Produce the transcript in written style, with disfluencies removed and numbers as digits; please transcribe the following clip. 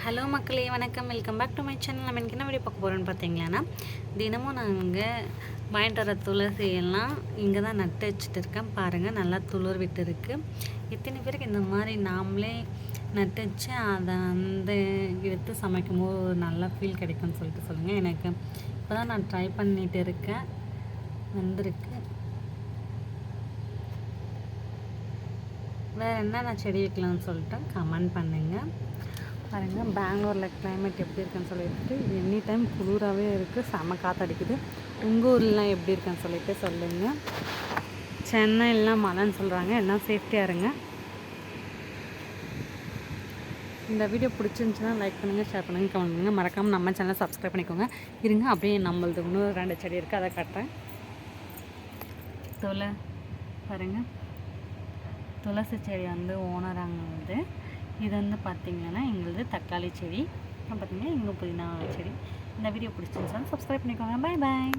Hello மக்களே, வணக்கம். Welcome back to my channel. நம்ம எனக்கு என்ன வீடியோ பார்க்க போகிறோன்னு பார்த்தீங்கன்னா, தினமும் நாங்கள் வாங்கிட்டு வர துளசி எல்லாம் இங்கே தான் நட்டு வச்சுட்டு இருக்கேன். பாருங்கள், நல்லா துளிர் விட்டு இருக்குது. எத்தனை பேருக்கு இந்த மாதிரி நாமளே நட்டு வச்சு அதை எடுத்து சமைக்கும்போது ஒரு நல்ல ஃபீல் கிடைக்கும்னு சொல்லிட்டு சொல்லுங்கள். எனக்கு இப்போ தான் நான் ட்ரை பண்ணிகிட்டு இருக்கேன், வந்திருக்கு. வேறு என்னென்ன செடி வைக்கலாம்னு சொல்லிட்டு கமெண்ட் பண்ணுங்கள். பாருங்கள், பெங்களூரில் கிளைமேட் எப்படி இருக்குன்னு சொல்லிட்டு எனி டைம் குளிராகவே இருக்குது, செம காற்றடிக்குது. உங்கள் ஊர்லாம் எப்படி இருக்குன்னு சொல்லிட்டு சொல்லுங்கள். சென்னையிலாம் மழைன்னு சொல்கிறாங்க, எல்லாம் சேஃப்டியாக இருங்க. இந்த வீடியோ பிடிச்சிருந்துச்சுன்னா லைக் பண்ணுங்கள், ஷேர் பண்ணுங்கள், கமெண்ட் பண்ணுங்கள். மறக்காமல் நம்ம சேனலை சப்ஸ்கிரைப் பண்ணிக்கோங்க. இருங்க, அப்படியே நம்மளது இன்னும் 2 செடி இருக்குது, அதை காட்டுறேன். பாருங்கள், துளசி செடி வந்து ஓனராங்க. இது வந்து பார்த்திங்கன்னா எங்களது தக்காளி செடி, அப்புறம் பார்த்திங்கன்னா எங்கள் புதினா செடி. இந்த வீடியோ பிடிச்சிருந்துச்சுன்னா சப்ஸ்கிரைப் பண்ணிக்கோங்க. பாய் பாய்.